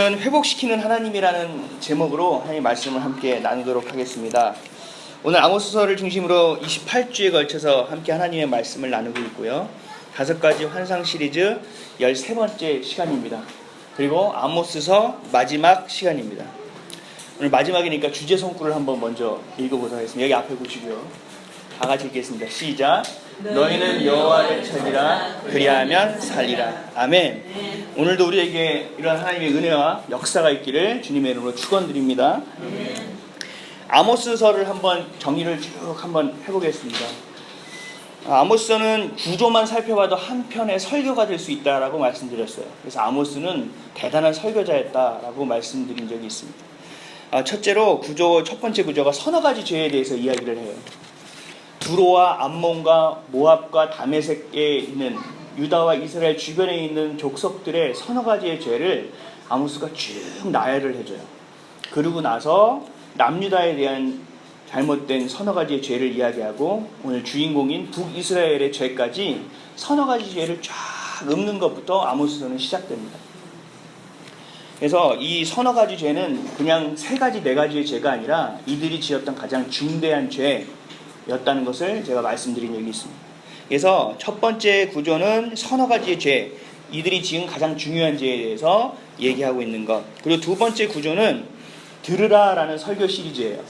회복시키는 하나님이라는 제목으로 하나님의 말씀을 함께 나누도록 하겠습니다. 오늘 아모스서를 중심으로 28주에 걸쳐서 함께 하나님의 말씀을 나누고 있고요. 5가지 환상 시리즈 13번째 시간입니다. 그리고 아모스서 마지막 시간입니다. 오늘 마지막이니까 주제 성구를 한번 먼저 읽어보도록 하겠습니다. 여기 앞에 보시고요. 다 같이 읽겠습니다. 시작. 너희는 여호와를 찾으라 그리하면 살리라. 아멘. 오늘도 우리에게 이런 하나님의 은혜와 역사가 있기를 주님의 이름으로 축원드립니다. 아모스서를 한번 정리를 쭉 한번 해보겠습니다. 아모스서는 구조만 살펴봐도 한 편의 설교가 될 수 있다라고 말씀드렸어요. 그래서 아모스는 대단한 설교자였다라고 말씀드린 적이 있습니다. 첫째로 첫 번째 구조가 서너 가지 죄에 대해서 이야기를 해요. 두로와 암몬과 모압과 다메섹에 있는 유다와 이스라엘 주변에 있는 족속들의 서너 가지의 죄를 아모스가 쭉 나열을 해줘요. 그러고 나서 남유다에 대한 잘못된 서너 가지의 죄를 이야기하고 오늘 주인공인 북이스라엘의 죄까지 서너 가지 죄를 쫙 읊는 것부터 아모스서는 시작됩니다. 그래서 이 서너 가지 죄는 그냥 3가지, 4가지의 죄가 아니라 이들이 지었던 가장 중대한 죄였다는 것을 제가 말씀드린 적이 있습니다. 그래서 첫 번째 구조는 서너 가지의 죄, 이들이 지은 가장 중요한 죄에 대해서 얘기하고 있는 것. 그리고 두 번째 구조는 들으라라는 설교 시리즈예요.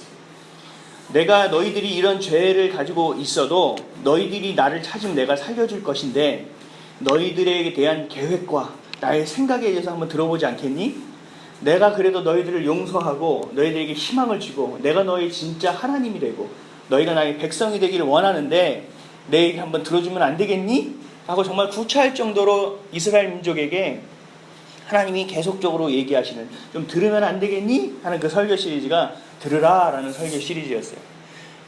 내가 너희들이 이런 죄를 가지고 있어도 너희들이 나를 찾으면 내가 살려줄 것인데 너희들에 대한 계획과 나의 생각에 대해서 한번 들어보지 않겠니? 내가 그래도 너희들을 용서하고 너희들에게 희망을 주고 내가 너희 진짜 하나님이 되고 너희가 나의 백성이 되기를 원하는데 내 얘기 한번 들어주면 안 되겠니? 하고 정말 구차할 정도로 이스라엘 민족에게 하나님이 계속적으로 얘기하시는 좀 들으면 안 되겠니? 하는 그 설교 시리즈가 들으라 라는 설교 시리즈였어요.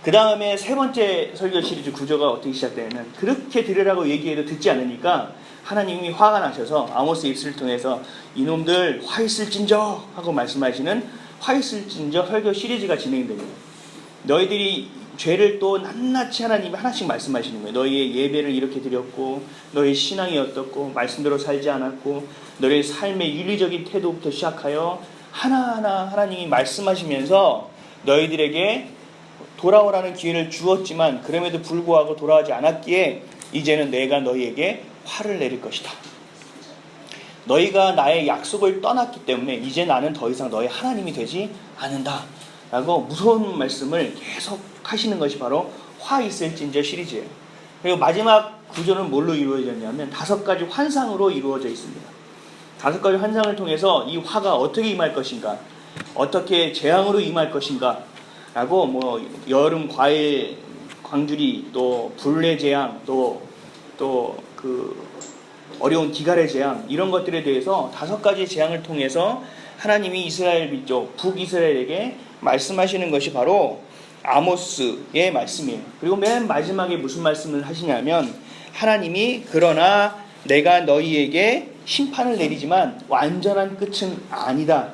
그 다음에 3번째 설교 시리즈 구조가 어떻게 시작되냐면 그렇게 들으라고 얘기해도 듣지 않으니까 하나님이 화가 나셔서 아모스 입술을 통해서 이놈들 화 있을진저 하고 말씀하시는 화 있을진저 설교 시리즈가 진행됩니다. 너희들이 죄를 또 낱낱이 하나님이 하나씩 말씀하시는 거예요. 너희의 예배를 이렇게 드렸고 너희의 신앙이 어떻고 말씀대로 살지 않았고 너희의 삶의 윤리적인 태도부터 시작하여 하나하나 하나님이 말씀하시면서 너희들에게 돌아오라는 기회를 주었지만 그럼에도 불구하고 돌아오지 않았기에 이제는 내가 너희에게 화를 내릴 것이다. 너희가 나의 약속을 떠났기 때문에 이제 나는 더 이상 너희 하나님이 되지 않는다 라고 무서운 말씀을 계속 하시는 것이 바로 화 있을진저 시리즈예요. 그리고 마지막 구조는 뭘로 이루어졌냐면 5가지 환상으로 이루어져 있습니다. 5가지 환상을 통해서 이 화가 어떻게 임할 것인가, 어떻게 재앙으로 임할 것인가 라고 여름 과일 광주리, 또 불의 재앙, 또 그 어려운 기갈의 재앙, 이런 것들에 대해서 5가지 재앙을 통해서 하나님이 이스라엘 민족 북이스라엘에게 말씀하시는 것이 바로 아모스의 말씀이에요. 그리고 맨 마지막에 무슨 말씀을 하시냐면 하나님이 그러나 내가 너희에게 심판을 내리지만 완전한 끝은 아니다.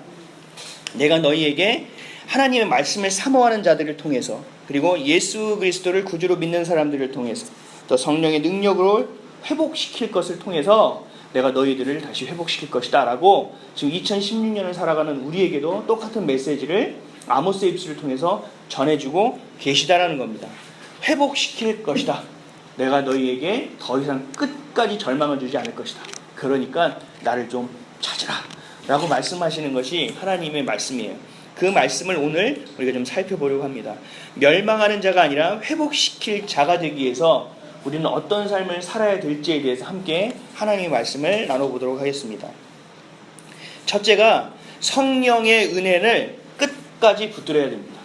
내가 너희에게 하나님의 말씀을 사모하는 자들을 통해서 그리고 예수 그리스도를 구주로 믿는 사람들을 통해서 또 성령의 능력으로 회복시킬 것을 통해서 내가 너희들을 다시 회복시킬 것이다 라고 지금 2016년을 살아가는 우리에게도 똑같은 메시지를 아모스의 입술을 통해서 전해주고 계시다라는 겁니다. 회복시킬 것이다. 내가 너희에게 더 이상 끝까지 절망을 주지 않을 것이다. 그러니까 나를 좀 찾으라 라고 말씀하시는 것이 하나님의 말씀이에요. 그 말씀을 오늘 우리가 좀 살펴보려고 합니다. 멸망하는 자가 아니라 회복시킬 자가 되기 위해서 우리는 어떤 삶을 살아야 될지에 대해서 함께 하나님의 말씀을 나눠보도록 하겠습니다. 첫째가 성령의 은혜를 끝까지 붙들어야 됩니다.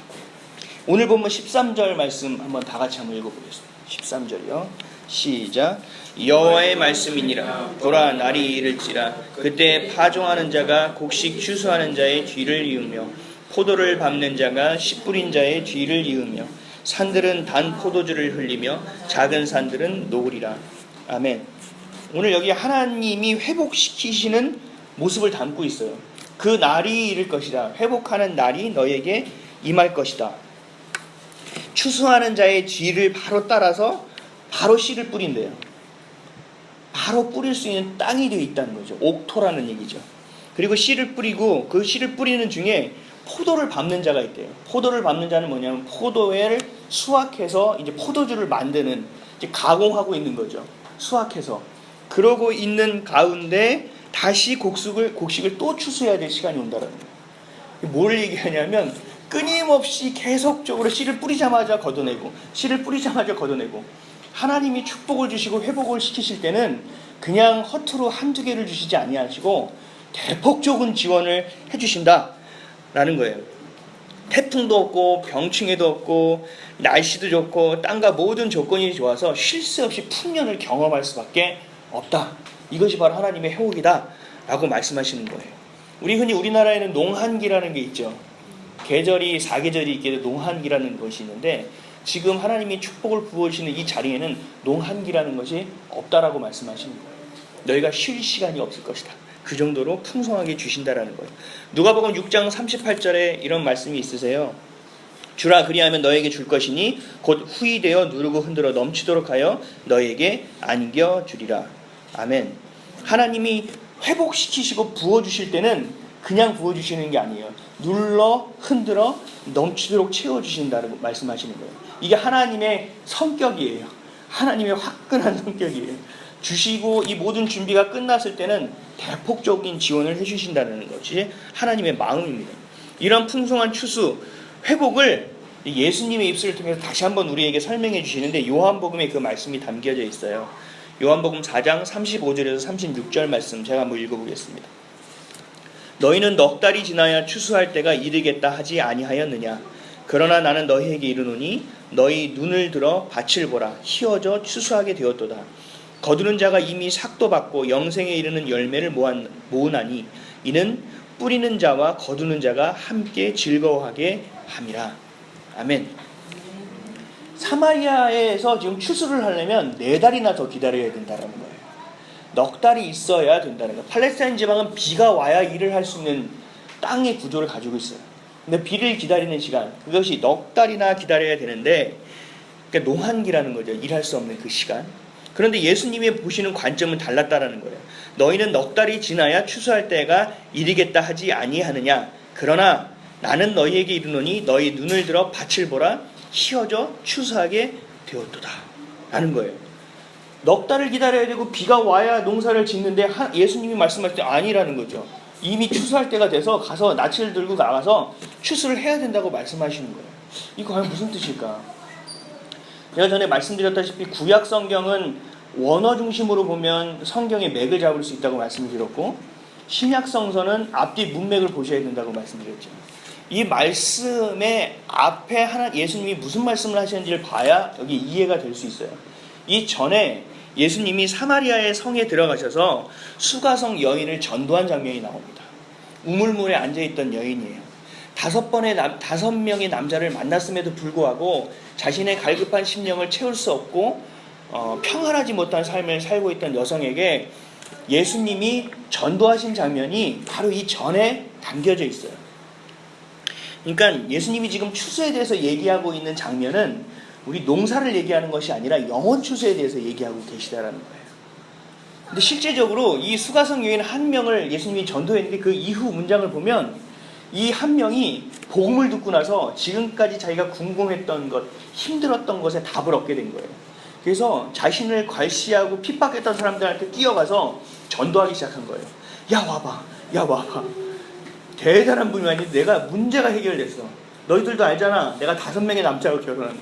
오늘 본문 13절 말씀 한번 다 같이 한번 읽어보겠습니다. 13절이요. 시작. 여호와의 말씀이니라. 보라 날이 이를지라. 그때 파종하는 자가 곡식 추수하는 자의 뒤를 이으며 포도를 밟는 자가 씨 뿌린 자의 뒤를 이으며 산들은 단 포도주를 흘리며 작은 산들은 녹으리라. 아멘. 오늘 여기 하나님이 회복시키시는 모습을 담고 있어요. 그 날이 이를 것이다. 회복하는 날이 너에게 임할 것이다. 추수하는 자의 뒤를 바로 따라서 바로 씨를 뿌린대요. 바로 뿌릴 수 있는 땅이 되어 있다는 거죠. 옥토라는 얘기죠. 그리고 씨를 뿌리고 그 씨를 뿌리는 중에 포도를 밟는 자가 있대요. 포도를 밟는 자는 뭐냐면 포도를 수확해서 이제 포도주를 만드는, 이제 가공하고 있는 거죠. 수확해서. 그러고 있는 가운데 다시 곡식을 또 추수해야 될 시간이 온다라는 거예요. 뭘 얘기하냐면 끊임없이 계속적으로 씨를 뿌리자마자 걷어내고, 씨를 뿌리자마자 걷어내고, 하나님이 축복을 주시고 회복을 시키실 때는 그냥 허투루 한두 개를 주시지 아니하시고 대폭적인 지원을 해주신다라는 거예요. 태풍도 없고 병충해도 없고 날씨도 좋고 땅과 모든 조건이 좋아서 쉴 새 없이 풍년을 경험할 수밖에 없다. 이것이 바로 하나님의 회복이다 라고 말씀하시는 거예요. 우리 흔히 우리나라에는 농한기라는 게 있죠. 계절이 4계절이 있게 농한기라는 것이 있는데, 지금 하나님이 축복을 부어주시는 이 자리에는 농한기라는 것이 없다라고 말씀하시는 거예요. 너희가 쉴 시간이 없을 것이다. 그 정도로 풍성하게 주신다라는 거예요. 누가복음 6장 38절에 이런 말씀이 있으세요. 주라 그리하면 너에게 줄 것이니 곧 후히 되어 누르고 흔들어 넘치도록 하여 너에게 안겨주리라. 아멘. 하나님이 회복시키시고 부어주실 때는 그냥 부어주시는 게 아니에요. 눌러 흔들어 넘치도록 채워주신다고 말씀하시는 거예요. 이게 하나님의 성격이에요. 하나님의 화끈한 성격이에요. 주시고 이 모든 준비가 끝났을 때는 대폭적인 지원을 해주신다는 것이 하나님의 마음입니다. 이런 풍성한 추수, 회복을 예수님의 입술을 통해서 다시 한번 우리에게 설명해 주시는데, 요한복음에 그 말씀이 담겨져 있어요. 요한복음 4장 35절에서 36절 말씀 제가 한번 읽어보겠습니다. 너희는 넉 달이 지나야 추수할 때가 이르겠다 하지 아니하였느냐? 그러나 나는 너희에게 이르노니 너희 눈을 들어 밭을 보라. 희어져 추수하게 되었도다. 거두는 자가 이미 삭도 받고 영생에 이르는 열매를 모으나니 이는 뿌리는 자와 거두는 자가 함께 즐거워하게 함이라. 아멘. 사마리아에서 지금 추수를 하려면 4달이나 더 기다려야 된다는 거예요. 넉 달이 있어야 된다는 거예요. 팔레스타인 지방은 비가 와야 일을 할 수 있는 땅의 구조를 가지고 있어요. 근데 비를 기다리는 시간, 그것이 넉 달이나 기다려야 되는데, 그러니까 농한기라는 거죠. 일할 수 없는 그 시간. 그런데 예수님이 보시는 관점은 달랐다라는 거예요. 너희는 넉 달이 지나야 추수할 때가 이르겠다 하지 아니하느냐? 그러나 나는 너희에게 이르노니 너희 눈을 들어 밭을 보라. 희어져 추수하게 되었도다 라는 거예요. 넉 달을 기다려야 되고 비가 와야 농사를 짓는데 예수님이 말씀하실 때 아니라는 거죠. 이미 추수할 때가 돼서 가서 낯을 들고 나가서 추수를 해야 된다고 말씀하시는 거예요. 이거 과연 무슨 뜻일까? 제가 전에 말씀드렸다시피 구약 성경은 원어 중심으로 보면 성경의 맥을 잡을 수 있다고 말씀드렸고, 신약 성서는 앞뒤 문맥을 보셔야 된다고 말씀드렸죠. 이 말씀의 앞에 예수님이 무슨 말씀을 하시는지를 봐야 여기 이해가 될 수 있어요. 이 전에 예수님이 사마리아의 성에 들어가셔서 수가성 여인을 전도한 장면이 나옵니다. 우물물에 앉아있던 여인이에요. 5명의 남자를 만났음에도 불구하고 자신의 갈급한 심령을 채울 수 없고 평안하지 못한 삶을 살고 있던 여성에게 예수님이 전도하신 장면이 바로 이 전에 담겨져 있어요. 그러니까 예수님이 지금 추수에 대해서 얘기하고 있는 장면은 우리 농사를 얘기하는 것이 아니라 영혼 추수에 대해서 얘기하고 계시다라는 거예요. 근데 실제적으로 이 수가성 여인 한 명을 예수님이 전도했는데 그 이후 문장을 보면 이 한 명이 복음을 듣고 나서 지금까지 자기가 궁금했던 것, 힘들었던 것에 답을 얻게 된 거예요. 그래서 자신을 괄시하고 핍박했던 사람들한테 뛰어가서 전도하기 시작한 거예요. 야 와봐. 대단한 분이 아닌데 내가 문제가 해결됐어. 너희들도 알잖아. 내가 5명의 남자하고 결혼한 거.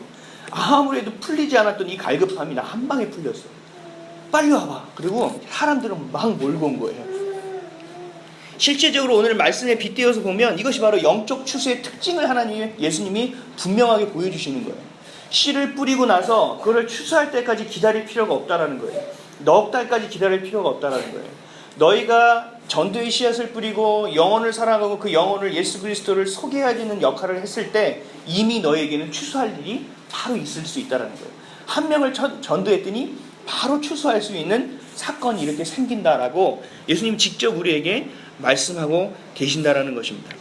아무래도 풀리지 않았던 이 갈급함이 나 한 방에 풀렸어. 빨리 와봐. 그리고 사람들은 막 몰고 온 거예요. 실제적으로 오늘 말씀에 빗대어서 보면 이것이 바로 영적 추수의 특징을 예수님이 분명하게 보여주시는 거예요. 씨를 뿌리고 나서 그걸 추수할 때까지 기다릴 필요가 없다라는 거예요. 넉 달까지 기다릴 필요가 없다라는 거예요. 너희가 전도의 씨앗을 뿌리고 영혼을 사랑하고 그 영혼을 예수 그리스도를 소개해주는 역할을 했을 때 이미 너에게는 추수할 일이 바로 있을 수 있다라는 거예요. 한 명을 전도했더니 바로 추수할 수 있는 사건이 이렇게 생긴다라고 예수님 직접 우리에게 말씀하고 계신다라는 것입니다.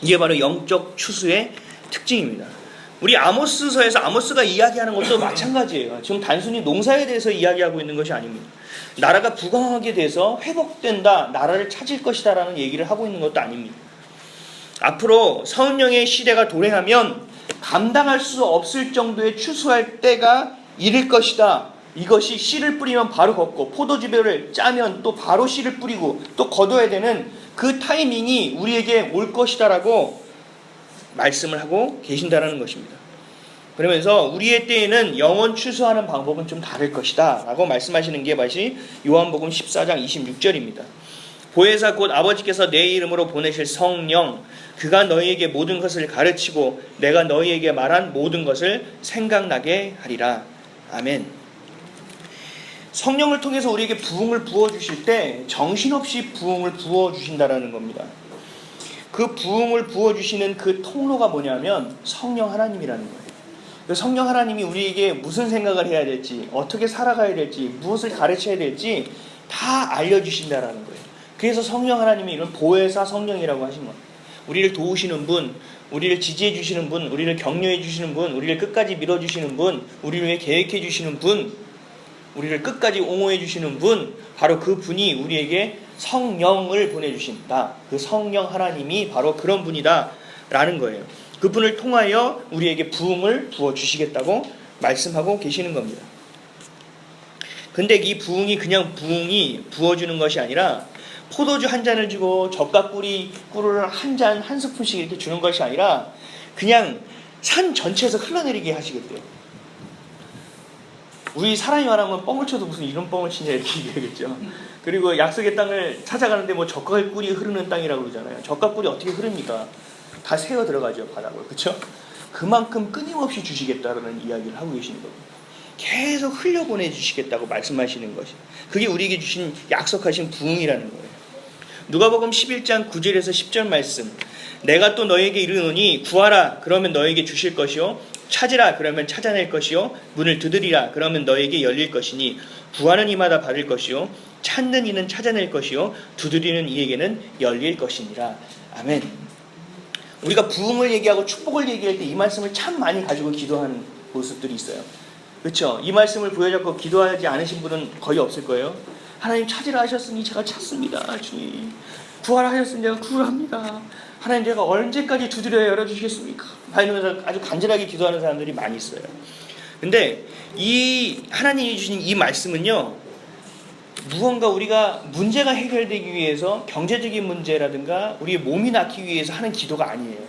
이게 바로 영적 추수의 특징입니다. 우리 아모스서에서 아모스가 이야기하는 것도 마찬가지예요. 지금 단순히 농사에 대해서 이야기하고 있는 것이 아닙니다. 나라가 부강하게 돼서 회복된다, 나라를 찾을 것이다 라는 얘기를 하고 있는 것도 아닙니다. 앞으로 성령의 시대가 도래하면 감당할 수 없을 정도의 추수할 때가 이를 것이다. 이것이 씨를 뿌리면 바로 걷고 포도주배를 짜면 또 바로 씨를 뿌리고 또 거둬야 되는 그 타이밍이 우리에게 올 것이다라고 말씀을 하고 계신다라는 것입니다. 그러면서 우리의 때에는 영원 추수하는 방법은 좀 다를 것이다 라고 말씀하시는 게 마치 요한복음 14장 26절입니다. 보혜사 곧 아버지께서 내 이름으로 보내실 성령, 그가 너희에게 모든 것을 가르치고 내가 너희에게 말한 모든 것을 생각나게 하리라. 아멘. 성령을 통해서 우리에게 부흥을 부어주실 때 정신없이 부흥을 부어주신다라는 겁니다. 그 부흥을 부어주시는 그 통로가 뭐냐면 성령 하나님이라는 거예요. 성령 하나님이 우리에게 무슨 생각을 해야 될지, 어떻게 살아가야 될지, 무엇을 가르쳐야 될지 다 알려주신다라는 거예요. 그래서 성령 하나님이 이런 보혜사 성령이라고 하신 거예요. 우리를 도우시는 분, 우리를 지지해 주시는 분, 우리를 격려해 주시는 분, 우리를 끝까지 밀어주시는 분, 우리를 위해 계획해 주시는 분, 우리를 끝까지 옹호해 주시는 분, 바로 그 분이 우리에게 성령을 보내주신다. 그 성령 하나님이 바로 그런 분이다 라는 거예요. 그분을 통하여 우리에게 부흥을 부어주시겠다고 말씀하고 계시는 겁니다. 근데 이 부흥이 그냥 부흥이 부어주는 것이 아니라 포도주 한 잔을 주고 젓가락꿀을 한 잔, 한 스푼씩 이렇게 주는 것이 아니라 그냥 산 전체에서 흘러내리게 하시겠대요. 우리 사람이 말하면 뻥을 쳐도 무슨 이런 뻥을 치냐 이렇게 얘기하겠죠. 그리고 약속의 땅을 찾아가는데 뭐 젓가락꿀이 흐르는 땅이라고 그러잖아요. 젓가락꿀이 어떻게 흐릅니까? 다 새어 들어가죠, 바닥을. 그렇죠? 그만큼 끊임없이 주시겠다라는 이야기를 하고 계시는 겁니다. 계속 흘려보내 주시겠다고 말씀하시는 것이. 그게 우리에게 주신 약속하신 부흥이라는 거예요. 누가복음 11장 9절에서 10절 말씀. 내가 또 너에게 이르노니 구하라 그러면 너에게 주실 것이요 찾으라 그러면 찾아낼 것이요 문을 두드리라 그러면 너에게 열릴 것이니 구하는 이마다 받을 것이요 찾는 이는 찾아낼 것이요 두드리는 이에게는 열릴 것이니라. 아멘. 우리가 부흥을 얘기하고 축복을 얘기할 때 이 말씀을 참 많이 가지고 기도하는 모습들이 있어요. 그렇죠? 이 말씀을 부여잡고 기도하지 않으신 분은 거의 없을 거예요. 하나님 찾으라 하셨으니 제가 찾습니다. 주님. 구하라 하셨으니 제가 구합니다. 하나님 제가 언제까지 두드려야 열어주시겠습니까? 이러면서 아주 간절하게 기도하는 사람들이 많이 있어요. 근데 이 하나님이 주신 이 말씀은요, 무언가 우리가 문제가 해결되기 위해서 경제적인 문제라든가 우리의 몸이 낫기 위해서 하는 기도가 아니에요.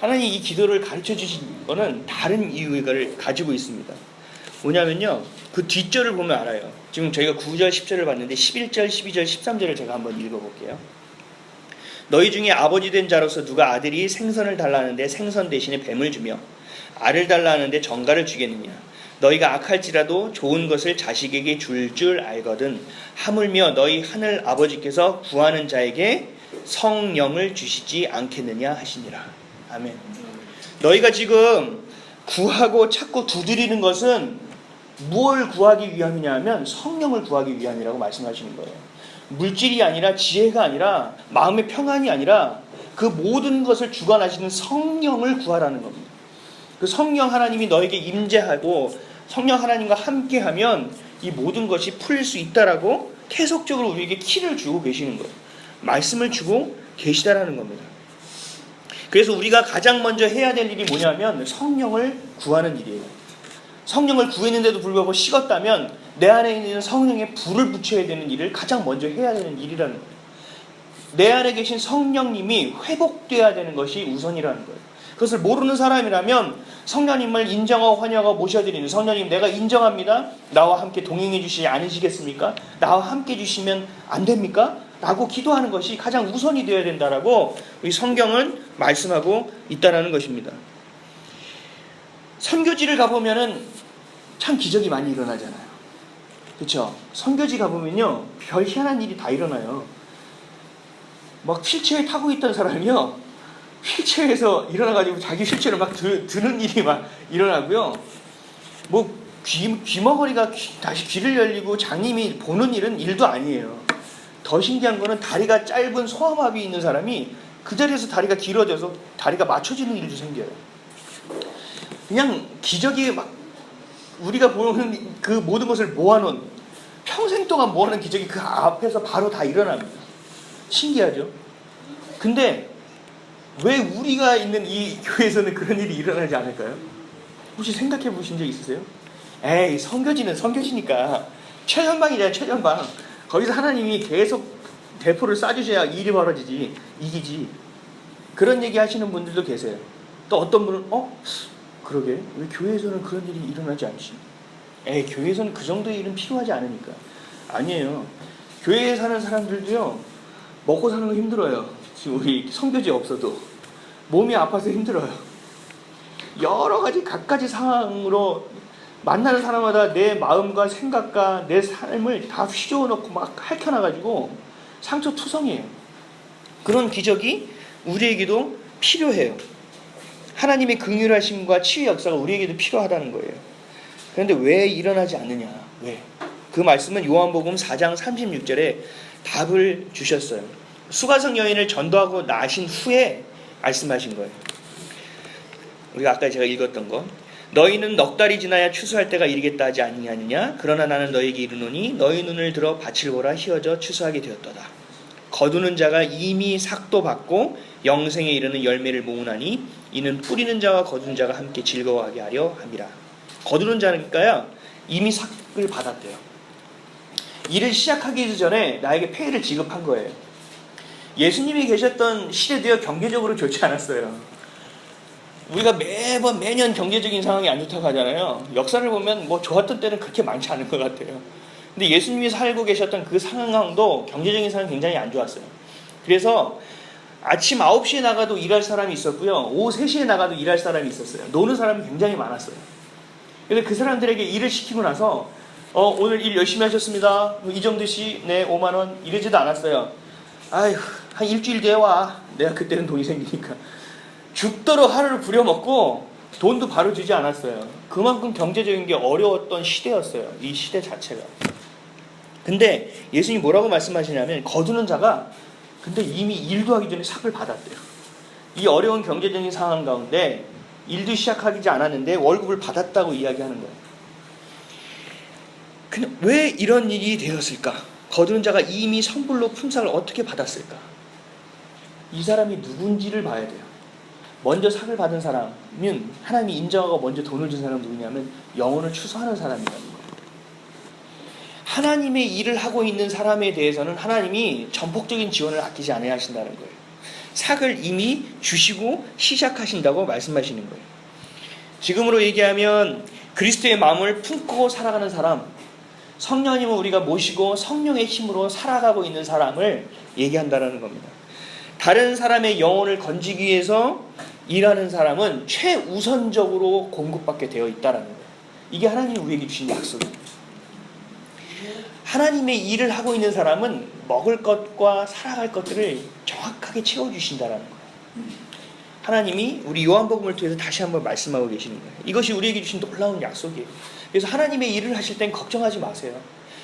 하나님이 이 기도를 가르쳐 주신 거는 다른 이유를 가지고 있습니다. 뭐냐면요, 그 뒷절을 보면 알아요. 지금 저희가 9절 10절을 봤는데 11절 12절 13절을 제가 한번 읽어볼게요. 너희 중에 아버지 된 자로서 누가 아들이 생선을 달라는데 생선 대신에 뱀을 주며 알을 달라는데 정갈을 주겠느냐. 너희가 악할지라도 좋은 것을 자식에게 줄 알거든. 하물며 너희 하늘 아버지께서 구하는 자에게 성령을 주시지 않겠느냐 하시니라. 아멘. 너희가 지금 구하고 찾고 두드리는 것은 무엇을 구하기 위함이냐 하면 성령을 구하기 위함이라고 말씀하시는 거예요. 물질이 아니라 지혜가 아니라 마음의 평안이 아니라 그 모든 것을 주관하시는 성령을 구하라는 겁니다. 그 성령 하나님이 너에게 임재하고 성령 하나님과 함께하면 이 모든 것이 풀릴 수 있다라고 계속적으로 우리에게 키를 주고 계시는 거예요. 말씀을 주고 계시다라는 겁니다. 그래서 우리가 가장 먼저 해야 될 일이 뭐냐면 성령을 구하는 일이에요. 성령을 구했는데도 불구하고 식었다면 내 안에 있는 성령의 불을 붙여야 되는 일을 가장 먼저 해야 되는 일이라는 거예요. 내 안에 계신 성령님이 회복돼야 되는 것이 우선이라는 거예요. 그것을 모르는 사람이라면 성령님을 인정하고 환영하고 모셔드리는, 성령님 내가 인정합니다. 나와 함께 동행해 주시지 않으시겠습니까? 나와 함께 주시면 안 됩니까? 라고 기도하는 것이 가장 우선이 되어야 된다라고 우리 성경은 말씀하고 있다라는 것입니다. 선교지를 가보면은 참 기적이 많이 일어나잖아요. 그렇죠? 선교지 가보면요, 별 희한한 일이 다 일어나요. 막 휠체어에 타고 있던 사람이요, 휠체어에서 일어나가지고 자기 휠체어를 막 드는 일이 막 일어나고요. 뭐 귀머거리가 다시 귀를 열리고 장님이 보는 일도 아니에요. 더 신기한 거는 다리가 짧은 소아마비 있는 사람이 그 자리에서 다리가 길어져서 다리가 맞춰지는 일도 생겨요. 그냥 기적이 막 우리가 보는 그 모든 것을 모아놓은, 평생 동안 모아놓은 기적이 그 앞에서 바로 다 일어납니다. 신기하죠? 근데 왜 우리가 있는 이 교회에서는 그런 일이 일어나지 않을까요? 혹시 생각해 보신 적 있으세요? 에이, 선교지는 선교지니까 최전방이잖아요. 최전방. 거기서 하나님이 계속 대포를 쏴주셔야 일이 벌어지지, 이기지. 그런 얘기 하시는 분들도 계세요. 또 어떤 분은 그러게 왜 교회에서는 그런 일이 일어나지 않지? 에이, 교회에서는 그 정도의 일은 필요하지 않으니까. 아니에요. 교회에 사는 사람들도요, 먹고 사는 거 힘들어요. 지금 우리 선교지 없어도 몸이 아파서 힘들어요. 여러 가지 갖가지 상황으로 만나는 사람마다 내 마음과 생각과 내 삶을 다 휘저어 놓고 막 핥혀놔가지고 상처투성이에요. 그런 기적이 우리에게도 필요해요. 하나님의 긍휼하심과 치유 역사가 우리에게도 필요하다는 거예요. 그런데 왜 일어나지 않느냐? 왜? 그 말씀은 요한복음 4장 36절에 답을 주셨어요. 수가성 여인을 전도하고 나신 후에 말씀하신 거예요. 우리가 아까 제가 읽었던 거. 너희는 넉 달이 지나야 추수할 때가 이르겠다 하지 아니하느냐? 그러나 나는 너희에게 이르노니 너희 눈을 들어 밭을 보라 휘어져 추수하게 되었도다. 거두는 자가 이미 삭도 받고 영생에 이르는 열매를 모으나니 이는 뿌리는 자와 거두는 자가 함께 즐거워하게 하려 함이라. 거두는 자니까요, 이미 삭을 받았대요. 일을 시작하기 전에 나에게 페이를 지급한 거예요. 예수님이 계셨던 시대도요, 경제적으로 좋지 않았어요. 우리가 매년 경제적인 상황이 안 좋다고 하잖아요. 역사를 보면 뭐 좋았던 때는 그렇게 많지 않은 것 같아요. 근데 예수님이 살고 계셨던 그 상황도 경제적인 상황이 굉장히 안 좋았어요. 그래서 아침 9시에 나가도 일할 사람이 있었고요, 오후 3시에 나가도 일할 사람이 있었어요. 노는 사람이 굉장히 많았어요. 그래서 그 사람들에게 일을 시키고 나서 오늘 일 열심히 하셨습니다. 이정도 씨, 네, 5만 원. 이러지도 않았어요. 아휴, 한 일주일 뒤에 와. 내가 그때는 돈이 생기니까. 죽도록 하루를 부려먹고 돈도 바로 주지 않았어요. 그만큼 경제적인 게 어려웠던 시대였어요. 이 시대 자체가. 근데 예수님이 뭐라고 말씀하시냐면, 거두는 자가 근데 이미 일도 하기 전에 삭을 받았대요. 이 어려운 경제적인 상황 가운데 일도 시작하지 않았는데 월급을 받았다고 이야기하는 거예요. 근데 왜 이런 일이 되었을까? 거두는 자가 이미 성불로 품삯을 어떻게 받았을까? 이 사람이 누군지를 봐야 돼요. 먼저 삭을 받은 사람은 하나님이 인정하고 먼저 돈을 준 사람은 누구냐면 영혼을 추수하는 사람이라는 거예요. 하나님의 일을 하고 있는 사람에 대해서는 하나님이 전폭적인 지원을 아끼지 않아야 하신다는 거예요. 삭을 이미 주시고 시작하신다고 말씀하시는 거예요. 지금으로 얘기하면 그리스도의 마음을 품고 살아가는 사람, 성령님을 우리가 모시고 성령의 힘으로 살아가고 있는 사람을 얘기한다는 겁니다. 다른 사람의 영혼을 건지기 위해서 일하는 사람은 최우선적으로 공급받게 되어 있다는 거예요. 이게 하나님이 우리에게 주신 약속입니다. 하나님의 일을 하고 있는 사람은 먹을 것과 살아갈 것들을 정확하게 채워주신다는 거예요. 하나님이 우리 요한복음을 통해서 다시 한번 말씀하고 계시는 거예요. 이것이 우리에게 주신 놀라운 약속이에요. 그래서 하나님의 일을 하실 땐 걱정하지 마세요.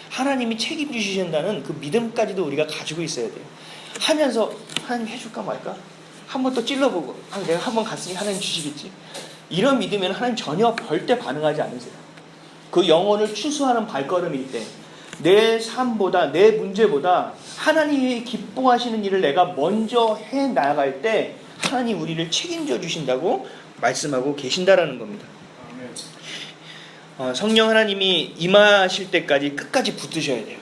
하나님이 책임지신다는 그 믿음까지도 우리가 가지고 있어야 돼요. 하면서 하나님 해줄까 말까? 한번 또 찔러보고 내가 한번 갔으니 하나님 주시겠지. 이런 믿으면 하나님 전혀 절대 반응하지 않으세요. 그 영혼을 추수하는 발걸음일 때 내 삶보다 내 문제보다 하나님이 기뻐하시는 일을 내가 먼저 해나갈 때 하나님 우리를 책임져 주신다고 말씀하고 계신다라는 겁니다. 성령 하나님이 임하실 때까지 끝까지 붙드셔야 돼요.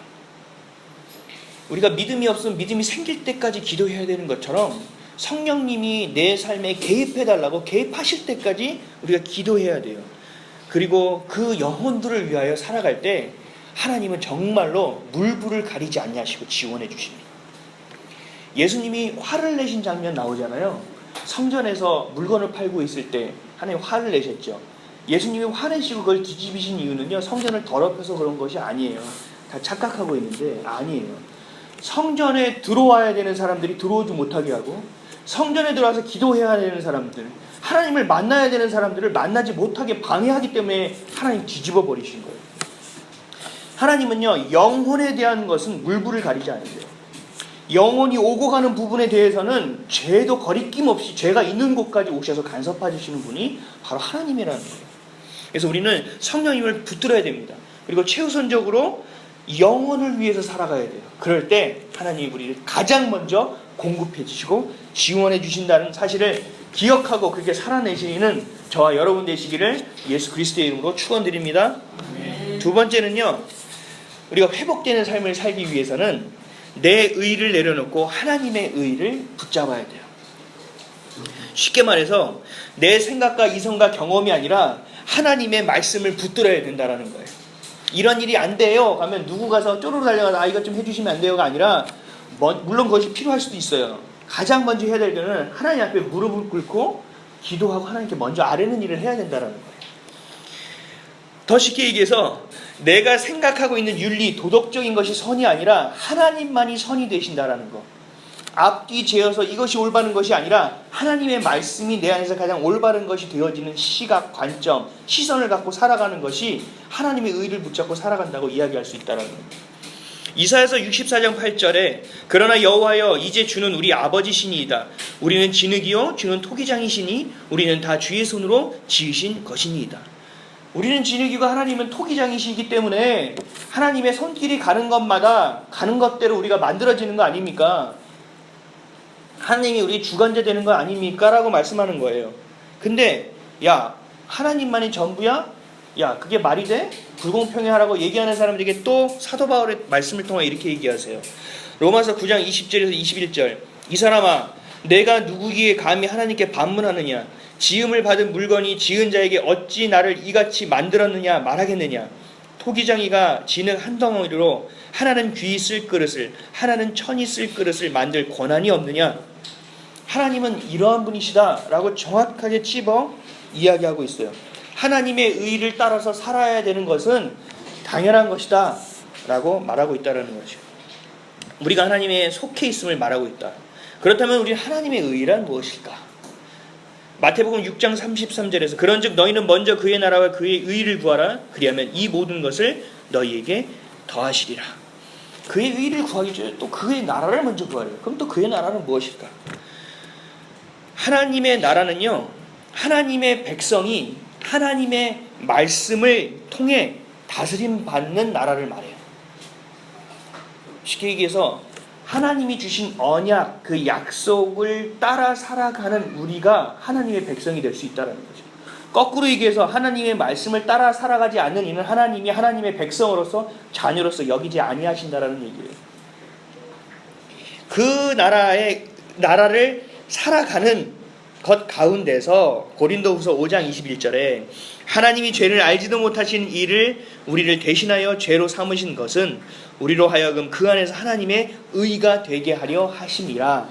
우리가 믿음이 없으면 믿음이 생길 때까지 기도해야 되는 것처럼 성령님이 내 삶에 개입해달라고 개입하실 때까지 우리가 기도해야 돼요. 그리고 그 영혼들을 위하여 살아갈 때 하나님은 정말로 물불을 가리지 않냐시고 지원해 주십니다. 예수님이 화를 내신 장면 나오잖아요. 성전에서 물건을 팔고 있을 때 하나님 화를 내셨죠. 예수님이 화내시고 그걸 뒤집으신 이유는요, 성전을 더럽혀서 그런 것이 아니에요. 다 착각하고 있는데 아니에요. 성전에 들어와야 되는 사람들이 들어오지 못하게 하고, 성전에 들어와서 기도해야 되는 사람들, 하나님을 만나야 되는 사람들을 만나지 못하게 방해하기 때문에 하나님 뒤집어 버리신 거예요. 하나님은요, 영혼에 대한 것은 물불을 가리지 않으세요. 영원히 오고 가는 부분에 대해서는 죄도 거리낌 없이 죄가 있는 곳까지 오셔서 간섭해 주시는 분이 바로 하나님이라는 거예요. 그래서 우리는 성령님을 붙들어야 됩니다. 그리고 최우선적으로 영혼을 위해서 살아가야 돼요. 그럴 때 하나님이 우리를 가장 먼저 공급해 주시고 지원해 주신다는 사실을 기억하고 그렇게 살아내시는 저와 여러분 되시기를 예수 그리스도의 이름으로 축원드립니다. 두 번째는요, 우리가 회복되는 삶을 살기 위해서는 내 의를 내려놓고 하나님의 의를 붙잡아야 돼요. 쉽게 말해서 내 생각과 이성과 경험이 아니라 하나님의 말씀을 붙들어야 된다는 거예요. 이런 일이 안 돼요 하면 누구 가서 쪼르르 달려가서 이것 좀 해주시면 안 돼요가 아니라 물론 그것이 필요할 수도 있어요. 가장 먼저 해야 될 때는 하나님 앞에 무릎을 꿇고 기도하고 하나님께 먼저 아뢰는 일을 해야 된다는 거예요. 더 쉽게 얘기해서 내가 생각하고 있는 윤리, 도덕적인 것이 선이 아니라 하나님만이 선이 되신다라는 거. 앞뒤 재어서 이것이 올바른 것이 아니라 하나님의 말씀이 내 안에서 가장 올바른 것이 되어지는 시각, 관점, 시선을 갖고 살아가는 것이 하나님의 의를 붙잡고 살아간다고 이야기할 수 있다는 거예요. 이사야서 64장 8절에 그러나 여호와여 이제 주는 우리 아버지시니이다. 우리는 진흙이요 주는 토기장이시니 우리는 다 주의 손으로 지으신 것이니이다. 우리는 진흙이고 하나님은 토기장이시기 때문에 하나님의 손길이 가는 것마다 가는 것대로 우리가 만들어지는 거 아닙니까? 하나님이 우리 주관자 되는 거 아닙니까? 라고 말씀하는 거예요. 근데 야 하나님만이 전부야? 야 그게 말이 돼? 불공평해하라고 얘기하는 사람들에게 또 사도 바울의 말씀을 통해 이렇게 얘기하세요. 로마서 9장 20절에서 21절 이 사람아 내가 누구기에 감히 하나님께 반문하느냐 지음을 받은 물건이 지은 자에게 어찌 나를 이같이 만들었느냐 말하겠느냐 토기장이가 진흙 한 덩어리로 하나는 귀 쓸 그릇을 하나는 천이 쓸 그릇을 만들 권한이 없느냐. 하나님은 이러한 분이시다 라고 정확하게 찝어 이야기하고 있어요. 하나님의 의를 따라서 살아야 되는 것은 당연한 것이다 라고 말하고 있다는 거죠. 우리가 하나님의 속해 있음을 말하고 있다. 그렇다면 우리 하나님의 의란 무엇일까? 마태복음 6장 33절에서 그런즉 너희는 먼저 그의 나라와 그의 의를 구하라. 그리하면 이 모든 것을 너희에게 더하시리라. 그의 의를 구하기 전에 또 그의 나라를 먼저 구하래요. 그럼 또 그의 나라는 무엇일까? 하나님의 나라는요, 하나님의 백성이 하나님의 말씀을 통해 다스림 받는 나라를 말해요. 쉽게 얘기해서 하나님이 주신 언약, 그 약속을 따라 살아가는 우리가 하나님의 백성이 될 수 있다는 거죠. 거꾸로 얘기해서 하나님의 말씀을 따라 살아가지 않는 이는 하나님이 하나님의 백성으로서 자녀로서 여기지 아니하신다라는 얘기예요. 그 나라를 살아가는 것 가운데서 고린도후서 5장 21절에 하나님이 죄를 알지도 못하신 이를 우리를 대신하여 죄로 삼으신 것은 우리로 하여금 그 안에서 하나님의 의가 되게 하려 하심이라.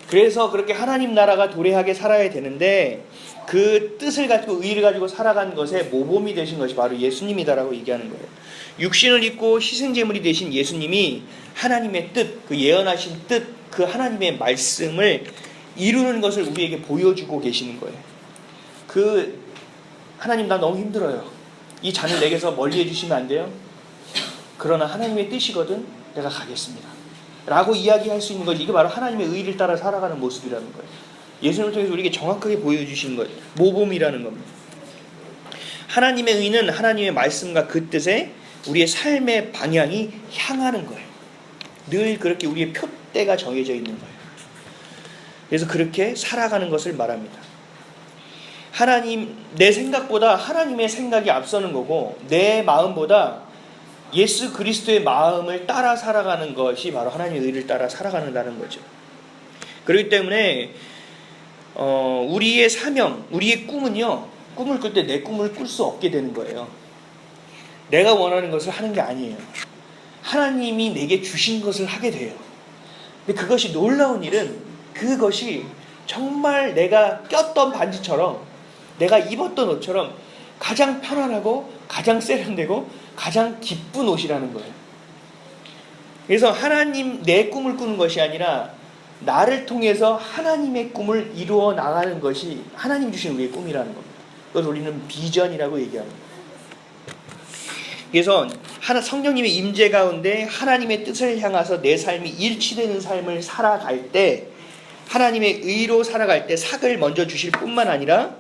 그래서 그렇게 하나님 나라가 도래하게 살아야 되는데 그 뜻을 가지고 의를 가지고 살아간 것에 모범이 되신 것이 바로 예수님이다라고 얘기하는 거예요. 육신을 입고 희생제물이 되신 예수님이 하나님의 뜻, 그 예언하신 뜻, 그 하나님의 말씀을 이루는 것을 우리에게 보여주고 계시는 거예요. 그 하나님 나 너무 힘들어요. 이 잔을 내게서 멀리 해주시면 안 돼요? 그러나 하나님의 뜻이거든 내가 가겠습니다 라고 이야기할 수 있는 것이 이게 바로 하나님의 의를 따라 살아가는 모습이라는 거예요. 예수님을 통해서 우리에게 정확하게 보여주신 것, 모범이라는 겁니다. 하나님의 의는 하나님의 말씀과 그 뜻에 우리의 삶의 방향이 향하는 거예요. 늘 그렇게 우리의 표대가 정해져 있는 거예요. 그래서 그렇게 살아가는 것을 말합니다. 내 생각보다 하나님의 생각이 앞서는 거고 내 마음보다 예수 그리스도의 마음을 따라 살아가는 것이 바로 하나님의 의를 따라 살아가는다는 거죠. 그렇기 때문에 우리의 사명, 우리의 꿈은요, 꿈을 꿀 때 내 꿈을 꿀 수 없게 되는 거예요. 내가 원하는 것을 하는 게 아니에요. 하나님이 내게 주신 것을 하게 돼요. 근데 그것이 놀라운 일은 그것이 정말 내가 꼈던 반지처럼 내가 입었던 옷처럼 가장 편안하고 가장 세련되고 가장 기쁜 옷이라는 거예요. 그래서 하나님 내 꿈을 꾸는 것이 아니라 나를 통해서 하나님의 꿈을 이루어 나가는 것이 하나님 주신 우리의 꿈이라는 겁니다. 그걸 우리는 비전이라고 얘기합니다. 그래서 성령님의 임재 가운데 하나님의 뜻을 향해서 내 삶이 일치되는 삶을 살아갈 때, 하나님의 의로 살아갈 때 삭을 먼저 주실 뿐만 아니라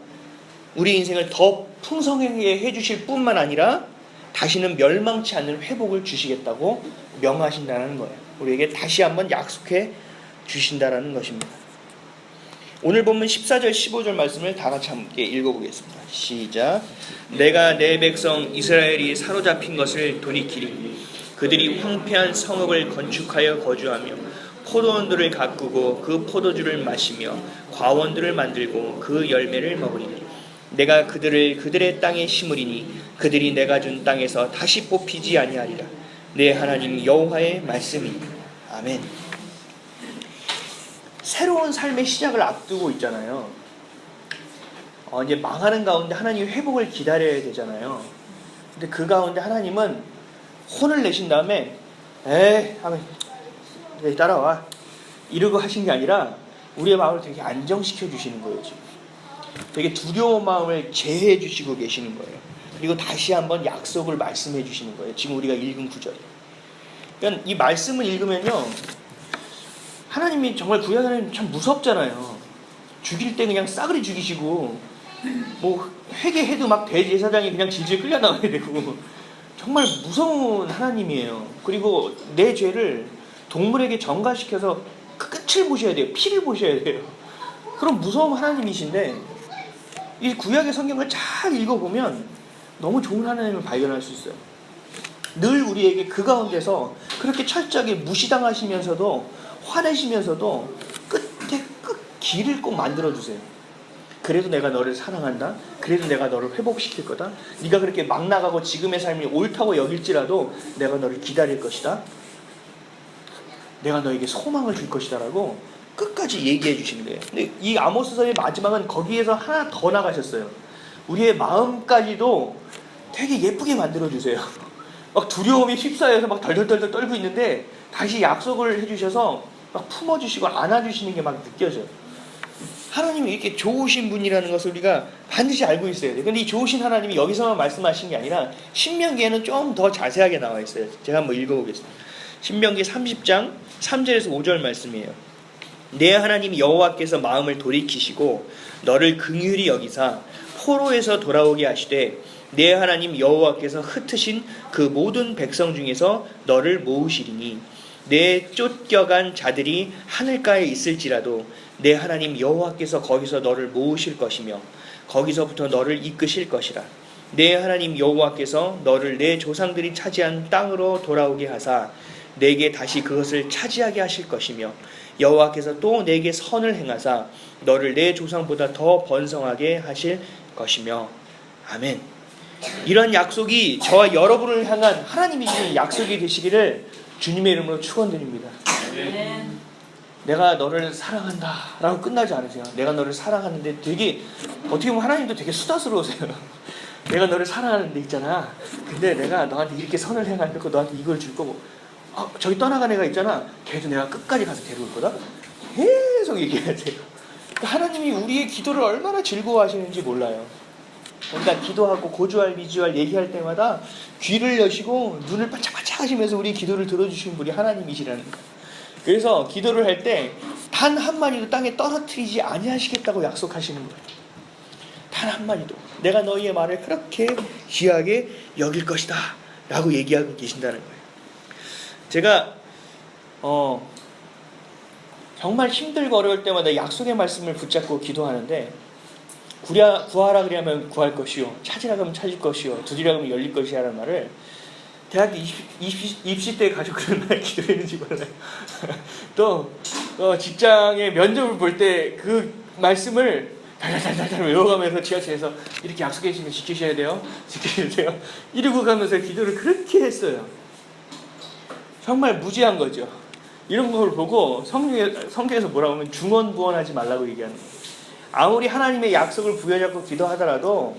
우리 인생을 더 풍성하게 해주실 뿐만 아니라 다시는 멸망치 않는 회복을 주시겠다고 명하신다는 거예요. 우리에게 다시 한번 약속해 주신다라는 것입니다. 오늘 본문 14절 15절 말씀을 다 같이 함께 읽어보겠습니다. 시작. 내가 내 백성 이스라엘이 사로잡힌 것을 돌이키리. 그들이 황폐한 성읍을 건축하여 거주하며 포도원들을 가꾸고 그 포도주를 마시며 과원들을 만들고 그 열매를 먹으리니 내가 그들을 그들의 땅에 심으리니 그들이 내가 준 땅에서 다시 뽑히지 아니하리라. 내 하나님 여호와의 말씀이니. 아멘. 새로운 삶의 시작을 앞두고 있잖아요. 이제 망하는 가운데 하나님의 회복을 기다려야 되잖아요. 근데 그 가운데 하나님은 혼을 내신 다음에 하면 따라와 이러고 하신 게 아니라 우리의 마음을 되게 안정시켜 주시는 거예요. 지금 되게 두려운 마음을 제해해 주시고 계시는 거예요. 그리고 다시 한번 약속을 말씀해 주시는 거예요. 지금 우리가 읽은 구절이. 그러니까 이 말씀을 읽으면요, 하나님이 정말 구약 하나님 참 무섭잖아요. 죽일 때 그냥 싸그리 죽이시고 뭐 회개해도 막 대제사장이 그냥 질질 끌려 나와야 되고 정말 무서운 하나님이에요. 그리고 내 죄를 동물에게 전가시켜서 그 끝을 보셔야 돼요. 피를 보셔야 돼요. 그럼 무서운 하나님이신데 이 구약의 성경을 잘 읽어보면 너무 좋은 하나님을 발견할 수 있어요. 늘 우리에게 그 가운데서 그렇게 철저하게 무시당하시면서도 화내시면서도 끝에 끝 길을 꼭 만들어주세요. 그래도 내가 너를 사랑한다. 그래도 내가 너를 회복시킬 거다. 네가 그렇게 막 나가고 지금의 삶이 옳다고 여길지라도 내가 너를 기다릴 것이다. 내가 너에게 소망을 줄 것이다 라고 끝까지 얘기해 주시는 거예요. 근데 이 아모스서의 마지막은 거기에서 하나 더 나가셨어요. 우리의 마음까지도 되게 예쁘게 만들어 주세요. 막 두려움이 휩싸여서 막 덜덜덜 떨고 있는데 다시 약속을 해주셔서 막 품어주시고 안아주시는 게 막 느껴져요. 하나님이 이렇게 좋으신 분이라는 것을 우리가 반드시 알고 있어야 돼요. 근데 이 좋으신 하나님이 여기서만 말씀하신 게 아니라 신명기에는 좀 더 자세하게 나와 있어요. 제가 한번 읽어보겠습니다. 신명기 30장 3절에서 5절 말씀이에요. 내 하나님 여호와께서 마음을 돌이키시고 너를 긍휼히 여기사 포로에서 돌아오게 하시되 내 하나님 여호와께서 흩으신 그 모든 백성 중에서 너를 모으시리니 내 쫓겨간 자들이 하늘가에 있을지라도 내 하나님 여호와께서 거기서 너를 모으실 것이며 거기서부터 너를 이끄실 것이라. 내 하나님 여호와께서 너를 내 조상들이 차지한 땅으로 돌아오게 하사 내게 다시 그것을 차지하게 하실 것이며 여호와께서 또 내게 선을 행하사 너를 내 조상보다 더 번성하게 하실 것이며. 아멘. 이런 약속이 저와 여러분을 향한 하나님이 주신 약속이 되시기를 주님의 이름으로 축원드립니다. 내가 너를 사랑한다 라고 끝나지 않으세요. 내가 너를 사랑하는데 되게 어떻게 보면 하나님도 되게 수다스러우세요. 내가 너를 사랑하는데 있잖아. 근데 내가 너한테 이렇게 선을 행하고 너한테 이걸 줄 거고 저기 떠나간 애가 있잖아. 걔도 내가 끝까지 가서 데려올 거다. 계속 얘기하세요. 하나님이 우리의 기도를 얼마나 즐거워하시는지 몰라요. 그러니까 기도하고 고주할 미주할 얘기할 때마다 귀를 여시고 눈을 반짝반짝 하시면서 우리 기도를 들어주시는 분이 하나님이시라는 거예요. 그래서 기도를 할 때 단 한마디도 땅에 떨어뜨리지 아니하시겠다고 약속하시는 거예요. 단 한마디도. 내가 너희의 말을 그렇게 귀하게 여길 것이다 라고 얘기하고 계신다는 거예요. 제가 정말 힘들고 어려울 때마다 약속의 말씀을 붙잡고 기도하는데 구하라 그러면 구할 것이요 찾으라 그러면 찾을 것이요 두드리라 그러면 열릴 것이라는 말을 대학 입시 때 가지고 그런 날 기도했는지 몰라요. 또 직장에 면접을 볼 때 그 말씀을 달달달달 외워가면서 지하철에서 이렇게 약속해 주시면 지키셔야 돼요. 지키셔야 돼요. 이러고 가면서 기도를 그렇게 했어요. 정말 무지한 거죠. 이런 걸 보고 성경에서 뭐라고 하면 중언부언하지 말라고 얘기하는 거예요. 아무리 하나님의 약속을 부여잡고 기도하더라도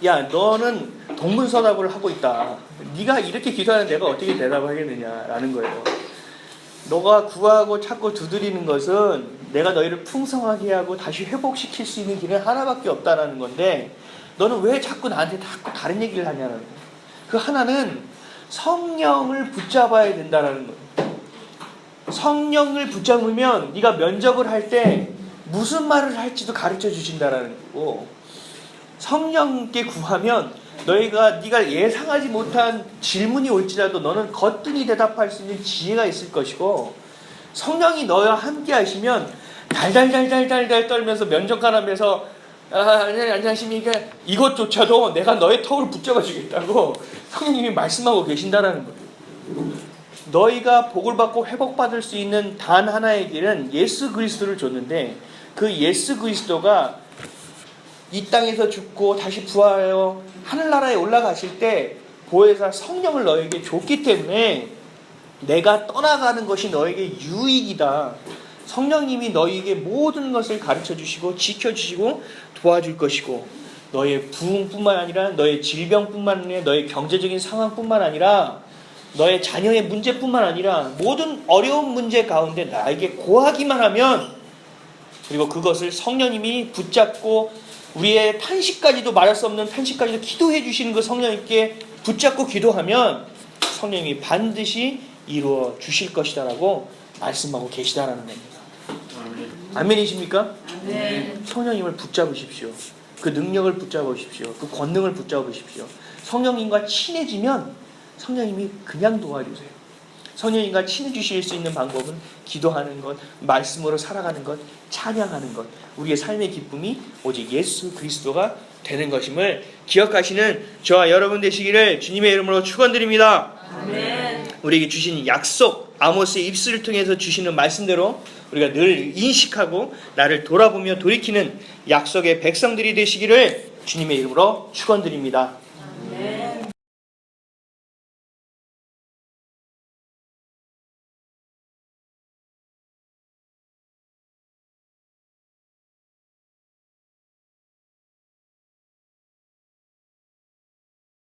야 너는 동문서답을 하고 있다. 네가 이렇게 기도하는 내가 어떻게 대답하겠느냐라는 거예요. 너가 구하고 찾고 두드리는 것은 내가 너희를 풍성하게 하고 다시 회복시킬 수 있는 길은 하나밖에 없다라는 건데 너는 왜 자꾸 나한테 자꾸 다른 얘기를 하냐는 거예요. 그 하나는 성령을 붙잡아야 된다라는 거예요. 성령을 붙잡으면 네가 면접을 할 때 무슨 말을 할지도 가르쳐 주신다라는 거고, 성령께 구하면 네가 예상하지 못한 질문이 올지라도 너는 거뜬히 대답할 수 있는 지혜가 있을 것이고, 성령이 너와 함께 하시면 달달달달달달 떨면서 면접관하면서 안녕하십니까 이것조차도 내가 너의 턱을 붙잡아 주겠다고 성령님이 말씀하고 계신다라는 거예요. 너희가 복을 받고 회복받을 수 있는 단 하나의 길은 예수 그리스도를 줬는데, 그 예수 그리스도가 이 땅에서 죽고 다시 부활하여 하늘나라에 올라가실 때 보혜사 성령을 너에게 줬기 때문에 내가 떠나가는 것이 너에게 유익이다. 성령님이 너에게 모든 것을 가르쳐 주시고 지켜주시고 도와줄 것이고, 너의 부흥뿐만 아니라 너의 질병뿐만 아니라 너의 경제적인 상황뿐만 아니라 너의 자녀의 문제뿐만 아니라 모든 어려운 문제 가운데 나에게 고하기만 하면, 그리고 그것을 성령님이 붙잡고 우리의 탄식까지도 말할 수 없는 탄식까지도 기도해 주시는 그 성령님께 붙잡고 기도하면 성령님이 반드시 이루어 주실 것이다라고 말씀하고 계시다라는 겁니다. 아멘이십니까? 네. 성령님을 붙잡으십시오. 그 능력을 붙잡으십시오. 그 권능을 붙잡으십시오. 성령님과 친해지면 성령님이 그냥 도와주세요. 성령님과 친해지실 수 있는 방법은 기도하는 것, 말씀으로 살아가는 것, 찬양하는 것, 우리의 삶의 기쁨이 오직 예수 그리스도가 되는 것임을 기억하시는 저와 여러분 되시기를 주님의 이름으로 축원드립니다. 아멘. 우리에게 주신 약속, 아모스의 입술을 통해서 주시는 말씀대로 우리가 늘 인식하고 나를 돌아보며 돌이키는 약속의 백성들이 되시기를 주님의 이름으로 축원드립니다. 아멘.